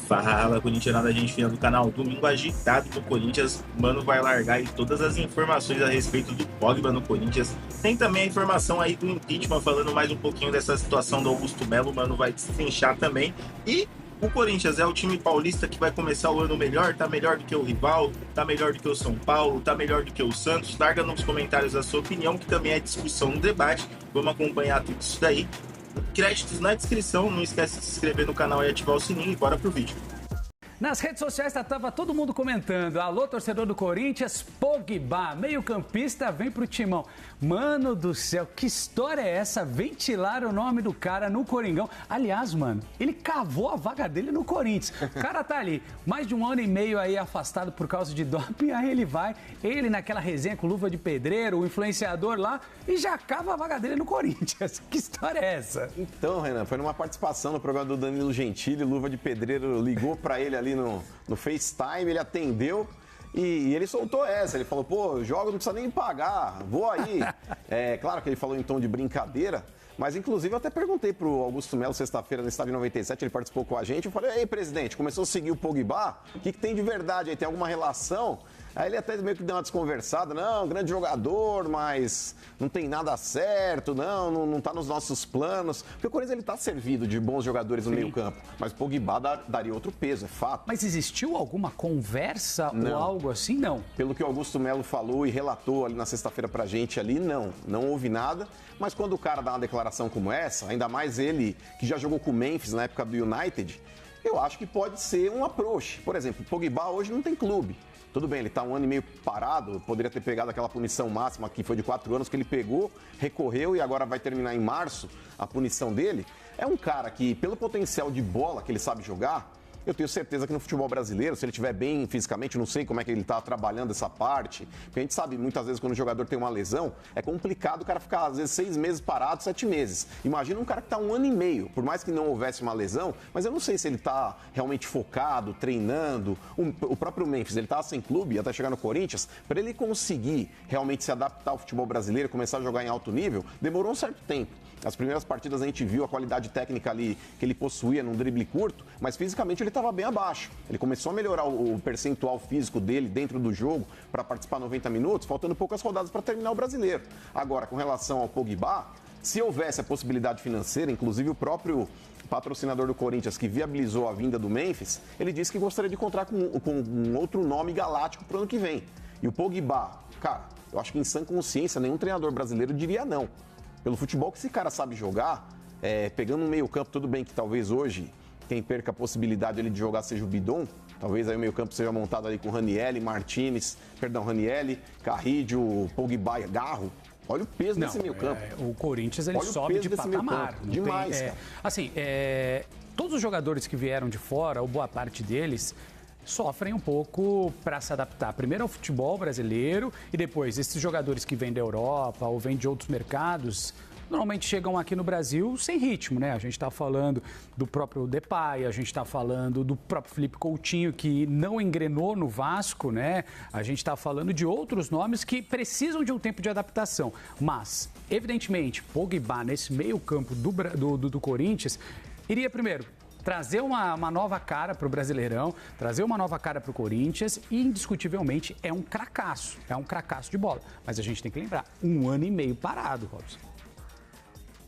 Fala, corintianada, gente fina do canal. Domingo agitado do Corinthians. Mano vai largar aí todas as informações a respeito do Pogba no Corinthians. Tem também a informação aí do impeachment, falando mais um pouquinho dessa situação do Augusto Melo. Mano vai destrinchar também. E o Corinthians é o time paulista que vai começar o ano melhor? Tá melhor do que o rival? Tá melhor do que o São Paulo? Tá melhor do que o Santos? Larga nos comentários a sua opinião, que também é discussão no debate. Vamos acompanhar tudo isso daí. Créditos na descrição, não esquece de se inscrever no canal e ativar o sininho e bora pro vídeo. Nas redes sociais tava todo mundo comentando. Alô, torcedor do Corinthians, Pogba, meio-campista, vem pro timão. Mano do céu, que história é essa? Ventilar o nome do cara no Coringão. Aliás, mano, ele cavou a vaga dele no Corinthians. O cara tá ali, mais de 1 ano e meio aí afastado por causa de doping, aí ele naquela resenha com luva de pedreiro, o influenciador lá, e já cava a vaga dele no Corinthians. Que história é essa? Então, Renan, foi numa participação no programa do Danilo Gentili, luva de pedreiro ligou pra ele ali no FaceTime, ele atendeu e ele soltou essa. Ele falou, pô, jogo não precisa nem pagar, vou aí. É claro que ele falou em tom de brincadeira, mas inclusive eu até perguntei pro Augusto Melo sexta-feira no Estádio 97, ele participou com a gente, eu falei, ei, presidente, começou a seguir o Pogba? O que tem de verdade aí? Tem alguma relação? Aí ele até meio que deu uma desconversada, não, grande jogador, mas não tem nada certo, não tá nos nossos planos. Porque o Corinthians ele tá servido de bons jogadores no meio-campo, mas o Pogba daria outro peso, é fato. Mas existiu alguma conversa ou algo assim? Não. Pelo que o Augusto Melo falou e relatou ali na sexta-feira pra gente ali, não houve nada. Mas quando o cara dá uma declaração como essa, ainda mais ele que já jogou com o Memphis na época do United, eu acho que pode ser um approach. Por exemplo, o Pogba hoje não tem clube. Tudo bem, ele está 1 ano e meio parado, poderia ter pegado aquela punição máxima que foi de 4 anos que ele pegou, recorreu e agora vai terminar em março a punição dele. É um cara que, pelo potencial de bola que ele sabe jogar, eu tenho certeza que no futebol brasileiro, se ele estiver bem fisicamente, não sei como é que ele está trabalhando essa parte, porque a gente sabe, muitas vezes, quando o jogador tem uma lesão, é complicado o cara ficar, às vezes, 6 meses parado, 7 meses. Imagina um cara que está 1 ano e meio, por mais que não houvesse uma lesão, mas eu não sei se ele está realmente focado, treinando. O próprio Memphis, ele estava sem clube, até chegar no Corinthians, para ele conseguir realmente se adaptar ao futebol brasileiro, começar a jogar em alto nível, demorou um certo tempo. As primeiras partidas a gente viu a qualidade técnica ali que ele possuía num drible curto, mas fisicamente ele estava bem abaixo. Ele começou a melhorar o percentual físico dele dentro do jogo para participar 90 minutos, faltando poucas rodadas para terminar o brasileiro. Agora, com relação ao Pogba, se houvesse a possibilidade financeira, inclusive o próprio patrocinador do Corinthians que viabilizou a vinda do Memphis, ele disse que gostaria de encontrar com um outro nome galáctico para o ano que vem. E o Pogba, cara, eu acho que em sã consciência nenhum treinador brasileiro diria não. Pelo futebol que esse cara sabe jogar, pegando um meio-campo, tudo bem que talvez hoje quem perca a possibilidade de jogar seja o Bidon, talvez aí o meio-campo seja montado ali com Ranieri, Carrillo, Pogba e Garro. Olha o peso desse meio-campo. O Corinthians ele sobe de patamar. Demais, cara. Assim, todos os jogadores que vieram de fora, ou boa parte deles, sofrem um pouco para se adaptar. Primeiro ao futebol brasileiro e depois esses jogadores que vêm da Europa ou vêm de outros mercados, normalmente chegam aqui no Brasil sem ritmo, né? A gente está falando do próprio Depay, a gente está falando do próprio Felipe Coutinho, que não engrenou no Vasco, né? A gente está falando de outros nomes que precisam de um tempo de adaptação. Mas, evidentemente, Pogba nesse meio campo do Corinthians iria primeiro trazer uma nova cara para o Brasileirão, trazer uma nova cara para o Corinthians e, indiscutivelmente, é um cracaço de bola. Mas a gente tem que lembrar, 1 ano e meio parado, Robson.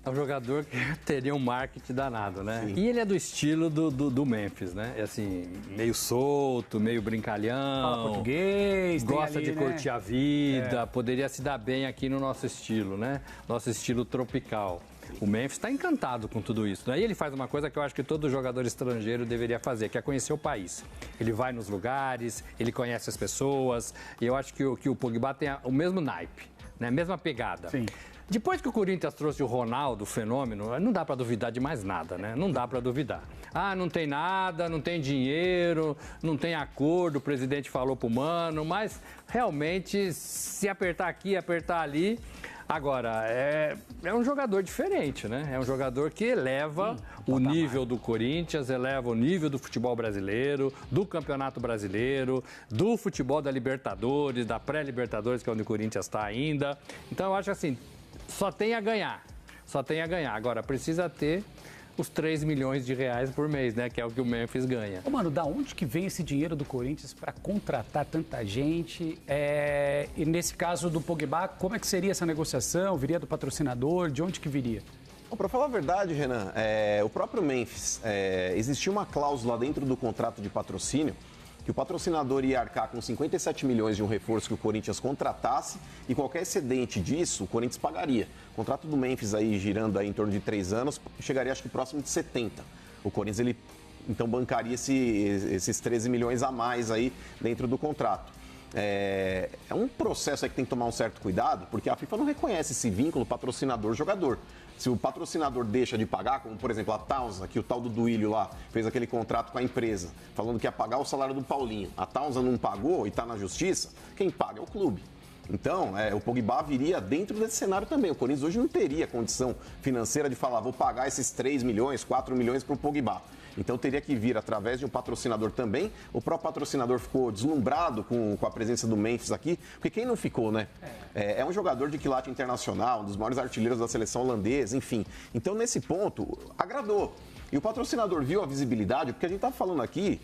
É um jogador que teria um marketing danado, né? Sim. E ele é do estilo do Memphis, né? É assim, meio solto, meio brincalhão. Fala português, gosta ali, de curtir a vida, poderia se dar bem aqui no nosso estilo, né? Nosso estilo tropical. O Memphis está encantado com tudo isso. Aí ele faz uma coisa que eu acho que todo jogador estrangeiro deveria fazer, que é conhecer o país. Ele vai nos lugares, ele conhece as pessoas, e eu acho que o Pogba tem o mesmo naipe, né? A mesma pegada. Sim. Depois que o Corinthians trouxe o Ronaldo, o fenômeno, não dá para duvidar de mais nada, né? Não dá para duvidar. Ah, não tem nada, não tem dinheiro, não tem acordo, o presidente falou pro Mano, mas realmente, se apertar aqui, apertar ali... Agora, é um jogador diferente, né? É um jogador que eleva o nível do Corinthians, eleva o nível do futebol brasileiro, do Campeonato Brasileiro, do futebol da Libertadores, da pré-Libertadores, que é onde o Corinthians está ainda. Então, eu acho assim, só tem a ganhar. Agora, precisa ter os 3 milhões de reais por mês, né? Que é o que o Memphis ganha. Ô, mano, da onde que vem esse dinheiro do Corinthians para contratar tanta gente? E nesse caso do Pogba, como é que seria essa negociação? Viria do patrocinador? De onde que viria? Para falar a verdade, Renan, o próprio Memphis, existia uma cláusula dentro do contrato de patrocínio que o patrocinador ia arcar com 57 milhões de um reforço que o Corinthians contratasse e qualquer excedente disso o Corinthians pagaria. O contrato do Memphis aí girando aí em torno de 3 anos chegaria acho que próximo de 70. O Corinthians ele então bancaria esses 13 milhões a mais aí dentro do contrato. É um processo aí que tem que tomar um certo cuidado, porque a FIFA não reconhece esse vínculo patrocinador-jogador. Se o patrocinador deixa de pagar, como por exemplo a Tausa, que o tal do Duílio lá fez aquele contrato com a empresa, falando que ia pagar o salário do Paulinho, a Tausa não pagou e está na justiça, quem paga é o clube. Então, o Pogba viria dentro desse cenário também. O Corinthians hoje não teria condição financeira de falar, vou pagar esses 3 milhões, 4 milhões para o Pogba. Então teria que vir através de um patrocinador também. O próprio patrocinador ficou deslumbrado com a presença do Memphis aqui, porque quem não ficou, né? É um jogador de quilate internacional, um dos maiores artilheiros da seleção holandesa, enfim. Então nesse ponto, agradou. E o patrocinador viu a visibilidade, porque a gente está falando aqui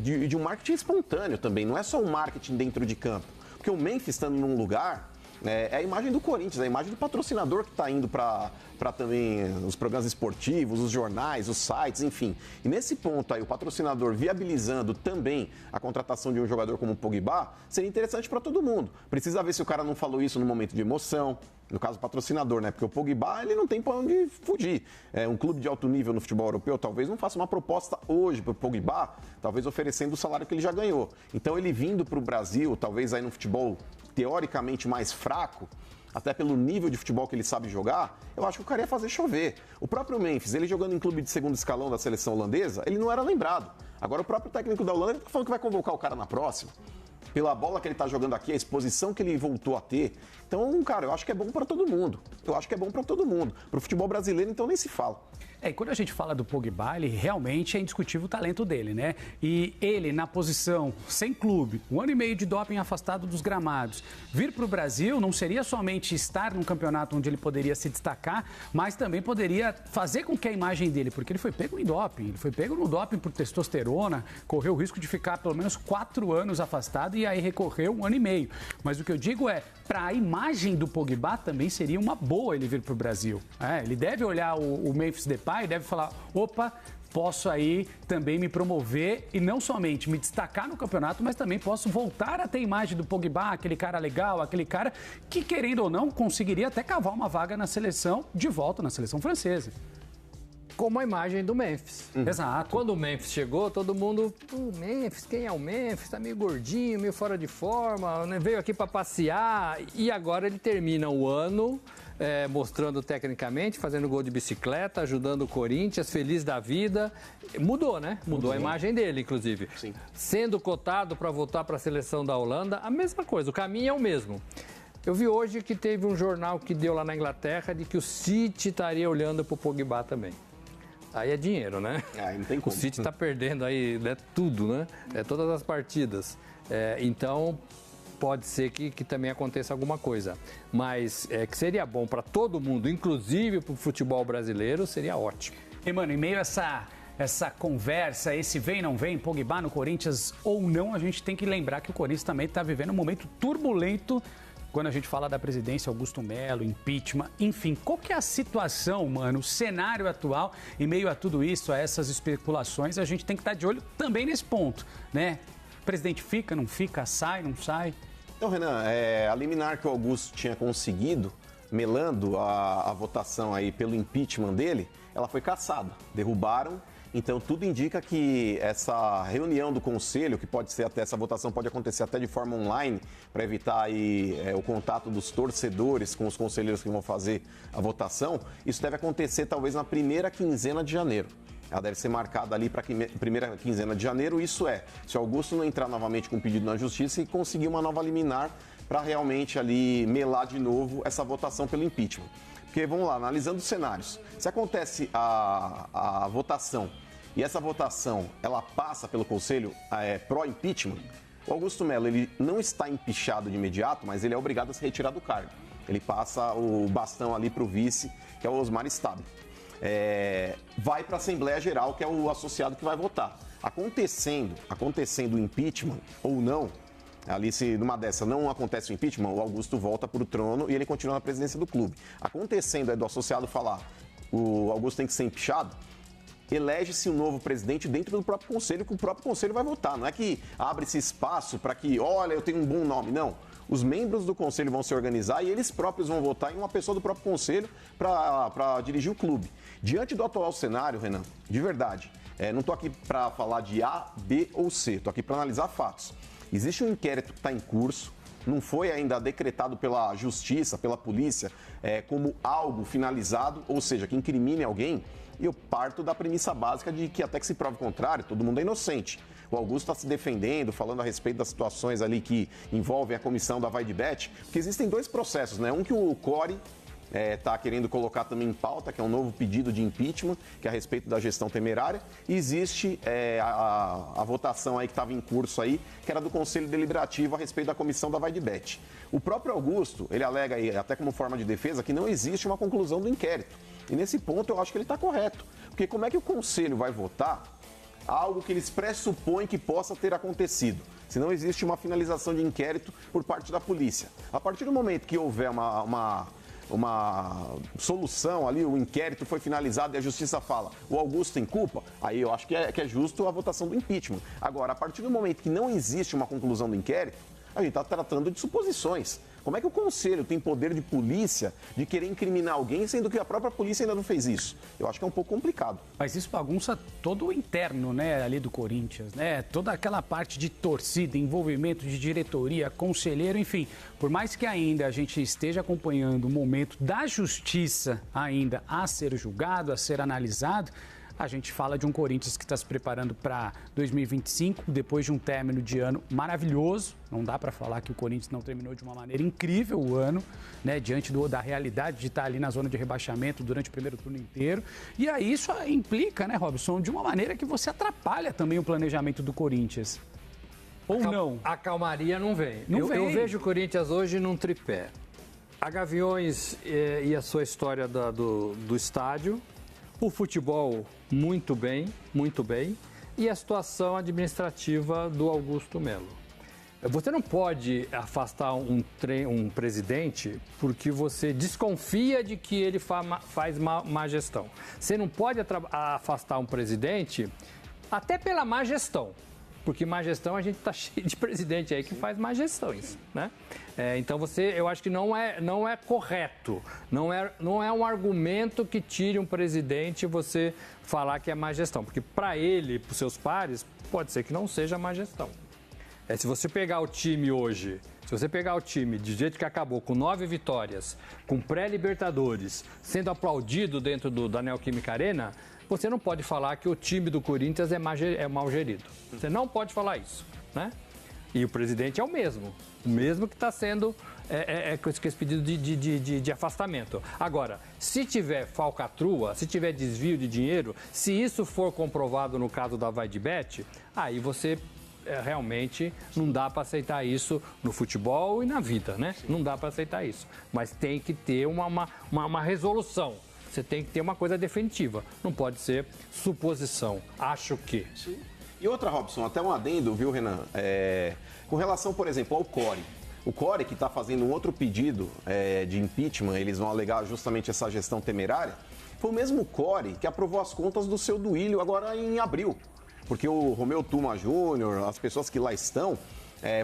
de um marketing espontâneo também, não é só um marketing dentro de campo. Porque o Memphis estando num lugar, é a imagem do Corinthians, é a imagem do patrocinador que está indo para também os programas esportivos, os jornais, os sites, enfim. E nesse ponto aí, o patrocinador viabilizando também a contratação de um jogador como o Pogba, seria interessante para todo mundo. Precisa ver se o cara não falou isso no momento de emoção, no caso o patrocinador, né? Porque o Pogba, ele não tem para onde fugir. Um clube de alto nível no futebol europeu talvez não faça uma proposta hoje para o Pogba, talvez oferecendo o salário que ele já ganhou. Então ele vindo para o Brasil, talvez aí no futebol teoricamente mais fraco, até pelo nível de futebol que ele sabe jogar, eu acho que o cara ia fazer chover. O próprio Memphis, ele jogando em clube de segundo escalão da seleção holandesa, ele não era lembrado. Agora o próprio técnico da Holanda está falando que vai convocar o cara na próxima. Pela bola que ele está jogando aqui, a exposição que ele voltou a ter. Então, cara, eu acho que é bom para todo mundo. Eu acho que é bom para todo mundo. Para o futebol brasileiro, então, nem se fala. E quando a gente fala do Pogba, ele realmente é indiscutível o talento dele, né? E ele, na posição, sem clube, 1 ano e meio de doping afastado dos gramados, vir para o Brasil não seria somente estar num campeonato onde ele poderia se destacar, mas também poderia fazer com que a imagem dele, porque ele foi pego em doping, ele foi pego no doping por testosterona, correu o risco de ficar pelo menos 4 anos afastado e aí recorreu 1 ano e meio. Mas o que eu digo é, para a imagem do Pogba também seria uma boa ele vir para o Brasil. Ele deve olhar o Memphis Depay e deve falar, opa, posso aí também me promover e não somente me destacar no campeonato, mas também posso voltar a ter a imagem do Pogba, aquele cara legal, aquele cara que, querendo ou não, conseguiria até cavar uma vaga na seleção, de volta na seleção francesa. Como a imagem do Memphis. Exato. Quando o Memphis chegou, todo mundo... Memphis, quem é o Memphis? Tá meio gordinho, meio fora de forma, né? Veio aqui para passear. E agora ele termina o ano mostrando tecnicamente, fazendo gol de bicicleta, ajudando o Corinthians, feliz da vida. Mudou, né? Mudou a imagem dele, inclusive. Sim. Sendo cotado para voltar para a seleção da Holanda, a mesma coisa, o caminho é o mesmo. Eu vi hoje que teve um jornal que deu lá na Inglaterra de que o City estaria olhando para o Pogba também. Aí é dinheiro, né? Não tem como. O City está perdendo aí tudo, né? Todas as partidas. Então, pode ser que também aconteça alguma coisa. Mas que seria bom para todo mundo, inclusive para o futebol brasileiro, seria ótimo. E, mano, em meio a essa conversa, esse vem, não vem, Pogba no Corinthians ou não, a gente tem que lembrar que o Corinthians também está vivendo um momento turbulento quando a gente fala da presidência Augusto Melo, impeachment, enfim, qual que é a situação, mano, o cenário atual, em meio a tudo isso, a essas especulações, a gente tem que estar de olho também nesse ponto, né? O presidente fica, não fica, sai, não sai? Então, Renan, a liminar que o Augusto tinha conseguido, melando a votação aí pelo impeachment dele, ela foi cassada, derrubaram. Então, tudo indica que essa reunião do Conselho, que pode ser até, essa votação pode acontecer até de forma online, para evitar aí, o contato dos torcedores com os conselheiros que vão fazer a votação, isso deve acontecer talvez na primeira quinzena de janeiro. Ela deve ser marcada ali para a primeira quinzena de janeiro, isso se o Augusto não entrar novamente com pedido na Justiça e conseguir uma nova liminar para realmente ali melar de novo essa votação pelo impeachment. Porque, vamos lá, analisando os cenários, se acontece a votação e essa votação ela passa pelo Conselho pró-impeachment, o Augusto Melo ele não está empichado de imediato, mas ele é obrigado a se retirar do cargo. Ele passa o bastão ali para o vice, que é o Osmar Stabile. vai para a Assembleia Geral, que é o associado que vai votar. Acontecendo o impeachment ou não, ali se numa dessa não acontece o impeachment, o Augusto volta para o trono e ele continua na presidência do clube. Acontecendo do associado falar, o Augusto tem que ser empichado, elege-se um novo presidente dentro do próprio conselho, que o próprio conselho vai votar. Não é que abre-se espaço para que, olha, eu tenho um bom nome. Não. Os membros do conselho vão se organizar e eles próprios vão votar em uma pessoa do próprio conselho para dirigir o clube. Diante do atual cenário, Renan, de verdade, não estou aqui para falar de A, B ou C, estou aqui para analisar fatos. Existe um inquérito que está em curso, não foi ainda decretado pela justiça, pela polícia, como algo finalizado, ou seja, que incrimine alguém. E eu parto da premissa básica de que até que se prove o contrário, todo mundo é inocente. O Augusto está se defendendo, falando a respeito das situações ali que envolvem a comissão da Vai de Bet, porque existem dois processos, né? Um que o Core está querendo colocar também em pauta, que é um novo pedido de impeachment, que é a respeito da gestão temerária. E existe a votação aí que estava em curso aí, que era do Conselho Deliberativo a respeito da comissão da Vai de Bet. O próprio Augusto, ele alega aí, até como forma de defesa, que não existe uma conclusão do inquérito. E nesse ponto eu acho que ele está correto. Porque como é que o Conselho vai votar algo que eles pressupõem que possa ter acontecido? Se não existe uma finalização de inquérito por parte da polícia. A partir do momento que houver uma solução ali, o inquérito foi finalizado e a justiça fala, o Augusto tem culpa, aí eu acho que é justo a votação do impeachment. Agora, a partir do momento que não existe uma conclusão do inquérito, a gente está tratando de suposições. Como é que o Conselho tem poder de polícia de querer incriminar alguém, sendo que a própria polícia ainda não fez isso? Eu acho que é um pouco complicado. Mas isso bagunça todo o interno, né, ali do Corinthians, né? Toda aquela parte de torcida, envolvimento de diretoria, conselheiro, enfim. Por mais que ainda a gente esteja acompanhando o momento da justiça ainda a ser julgado, a ser analisado, a gente fala de um Corinthians que está se preparando para 2025, depois de um término de ano maravilhoso. Não dá para falar que o Corinthians não terminou de uma maneira incrível o ano, né, diante da realidade de estar ali na zona de rebaixamento durante o primeiro turno inteiro. E aí isso implica, né, Robson, de uma maneira que você atrapalha também o planejamento do Corinthians. Ou não? A calmaria não vem. Não vem. Eu vejo o Corinthians hoje num tripé. A Gaviões e a sua história do estádio. O futebol, muito bem, e a situação administrativa do Augusto Melo. Você não pode afastar um presidente porque você desconfia de que ele faz má gestão. Você não pode afastar um presidente até pela má gestão. Porque má gestão, a gente está cheio de presidente aí que faz má gestões, né? Então eu acho que não é correto, não é um argumento que tire um presidente você falar que é má gestão, porque para ele, para os seus pares, pode ser que não seja má gestão. Se você pegar o time hoje, do jeito que acabou, com 9 vitórias, com pré-Libertadores, sendo aplaudido dentro da Neoquímica Arena, você não pode falar que o time do Corinthians é mal gerido. Você não pode falar isso, né? E o presidente é o mesmo que está sendo com esse pedido de afastamento. Agora, se tiver falcatrua, se tiver desvio de dinheiro, se isso for comprovado no caso da Vai de Bet, aí você realmente não dá para aceitar isso no futebol e na vida, né? Não dá para aceitar isso. Mas tem que ter uma resolução. Você tem que ter uma coisa definitiva. Não pode ser suposição. Acho que. Sim. E outra, Robson, até um adendo, viu, Renan? Com relação, por exemplo, ao Core. O Core, que está fazendo um outro pedido de impeachment, eles vão alegar justamente essa gestão temerária, foi o mesmo Core que aprovou as contas do seu Duílio agora em abril. Porque o Romeu Tuma Júnior, as pessoas que lá estão,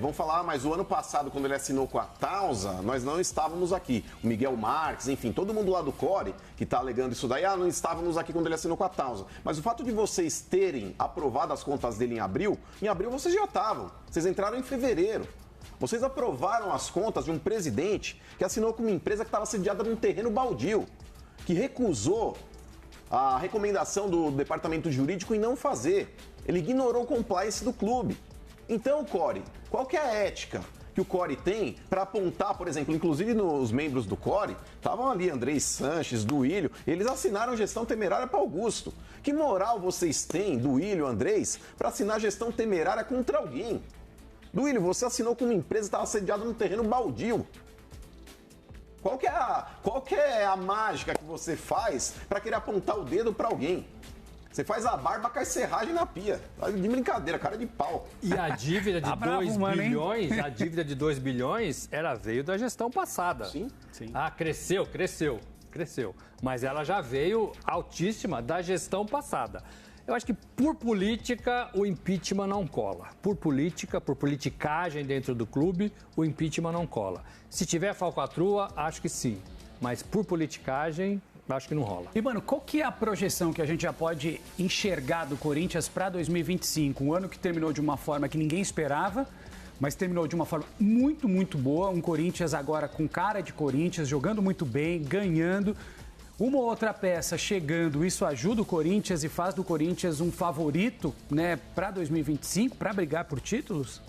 vão falar, mas o ano passado, quando ele assinou com a Tausa, nós não estávamos aqui. O Miguel Marques, enfim, todo mundo lá do Core que está alegando isso daí, não estávamos aqui quando ele assinou com a Tausa. Mas o fato de vocês terem aprovado as contas dele em abril vocês já estavam. Vocês entraram em fevereiro. Vocês aprovaram as contas de um presidente que assinou com uma empresa que estava sediada num terreno baldio, que recusou a recomendação do departamento jurídico em não fazer. Ele ignorou o compliance do clube. Então, Core, qual que é a ética que o Core tem para apontar, por exemplo, inclusive nos membros do Core, estavam ali Andrés Sanches, Duílio, eles assinaram gestão temerária para Augusto. Que moral vocês têm, Duílio, Andrés, para assinar gestão temerária contra alguém? Duílio, você assinou com uma empresa que estava sediada num terreno baldio. Qual que é a mágica que você faz para querer apontar o dedo para alguém? Você faz a barba com a serragem na pia. De brincadeira, cara de pau. E a dívida de 2 bilhões, a dívida de 2 bilhões veio da gestão passada. Sim. Cresceu. Mas ela já veio altíssima da gestão passada. Eu acho que por política o impeachment não cola. Por politicagem dentro do clube, o impeachment não cola. Se tiver falcatrua, acho que sim. Mas por politicagem, acho que não rola. E, mano, qual que é a projeção que a gente já pode enxergar do Corinthians para 2025? Um ano que terminou de uma forma que ninguém esperava, mas terminou de uma forma muito, muito boa. Um Corinthians agora com cara de Corinthians, jogando muito bem, ganhando. Uma outra peça chegando, isso ajuda o Corinthians e faz do Corinthians um favorito, né, para 2025, para brigar por títulos?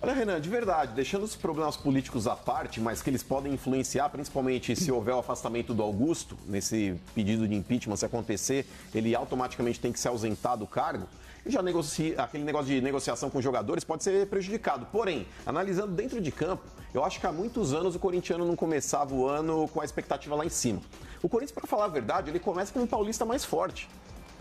Olha, Renan, de verdade, deixando os problemas políticos à parte, mas que eles podem influenciar, principalmente se houver o afastamento do Augusto, nesse pedido de impeachment, se acontecer, ele automaticamente tem que se ausentar do cargo. E já aquele negócio de negociação com jogadores pode ser prejudicado. Porém, analisando dentro de campo, eu acho que há muitos anos o corintiano não começava o ano com a expectativa lá em cima. O Corinthians, para falar a verdade, ele começa com um paulista mais forte,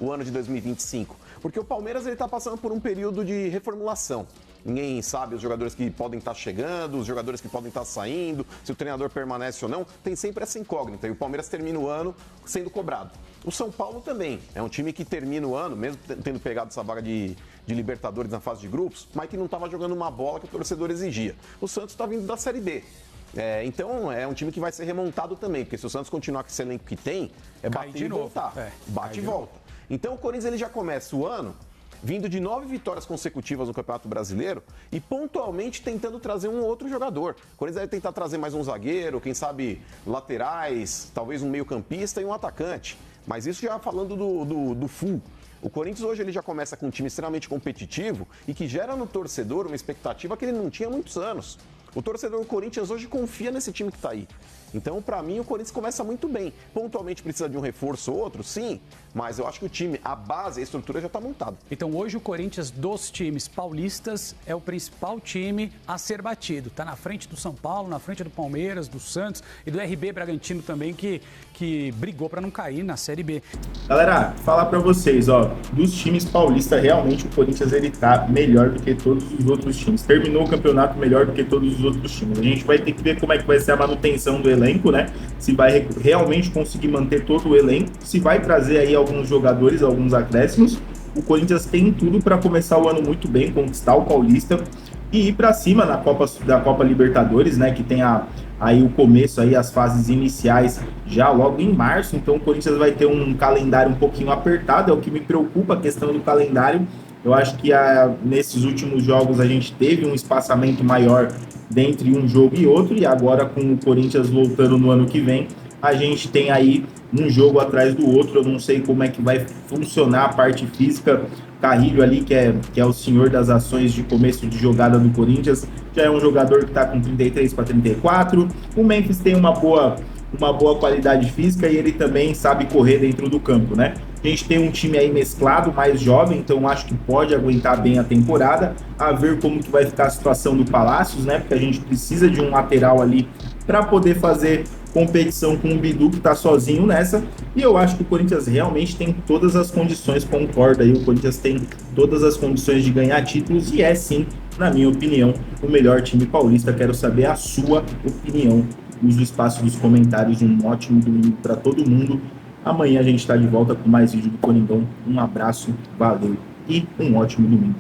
o ano de 2025. Porque o Palmeiras está passando por um período de reformulação. Ninguém sabe os jogadores que podem estar chegando, os jogadores que podem estar saindo, se o treinador permanece ou não. Tem sempre essa incógnita e o Palmeiras termina o ano sendo cobrado. O São Paulo também é um time que termina o ano, mesmo tendo pegado essa vaga de Libertadores na fase de grupos, mas que não estava jogando uma bola que o torcedor exigia. O Santos está vindo da Série B. Então é um time que vai ser remontado também, porque se o Santos continuar com esse elenco que tem, bater e voltar. Bate e volta. Então o Corinthians ele já começa o ano vindo de 9 vitórias consecutivas no Campeonato Brasileiro e pontualmente tentando trazer um outro jogador. O Corinthians deve tentar trazer mais um zagueiro, quem sabe laterais, talvez um meio-campista e um atacante. Mas isso já falando do full. O Corinthians hoje ele já começa com um time extremamente competitivo e que gera no torcedor uma expectativa que ele não tinha há muitos anos. O torcedor do Corinthians hoje confia nesse time que está aí. Então, para mim, o Corinthians começa muito bem. Pontualmente precisa de um reforço ou outro, sim, mas eu acho que o time, a base, a estrutura já está montada. Então, hoje o Corinthians dos times paulistas é o principal time a ser batido. Está na frente do São Paulo, na frente do Palmeiras, do Santos e do RB Bragantino também, que brigou para não cair na Série B. Galera, falar para vocês, dos times paulistas, realmente o Corinthians ele tá melhor do que todos os outros times. Terminou o campeonato melhor do que todos os outros times. A gente vai ter que ver como é que vai ser a manutenção do elenco, né? Se vai realmente conseguir manter todo o elenco, se vai trazer aí alguns jogadores, alguns acréscimos. O Corinthians tem tudo para começar o ano muito bem, conquistar o Paulista e ir para cima da Copa Libertadores, né? Que tem aí o começo, aí as fases iniciais já logo em março. Então o Corinthians vai ter um calendário um pouquinho apertado, é o que me preocupa, a questão do calendário. Eu acho que nesses últimos jogos a gente teve um espaçamento maior dentre um jogo e outro, e agora com o Corinthians voltando no ano que vem, a gente tem aí um jogo atrás do outro. Eu não sei como é que vai funcionar a parte física. Carrilho ali, que é o senhor das ações de começo de jogada do Corinthians, já é um jogador que está com 33 para 34. O Memphis tem uma boa qualidade física e ele também sabe correr dentro do campo, né? A gente tem um time aí mesclado, mais jovem, então acho que pode aguentar bem a temporada. A ver como que vai ficar a situação do Palácios, né? Porque a gente precisa de um lateral ali para poder fazer competição com o Bidu, que está sozinho nessa. E eu acho que o Corinthians realmente tem todas as condições, concordo aí, o Corinthians tem todas as condições de ganhar títulos e é sim, na minha opinião, o melhor time paulista. Quero saber a sua opinião. Use o espaço dos comentários. Um ótimo domingo para todo mundo. Amanhã a gente está de volta com mais vídeo do Coringão. Um abraço, valeu e um ótimo domingo.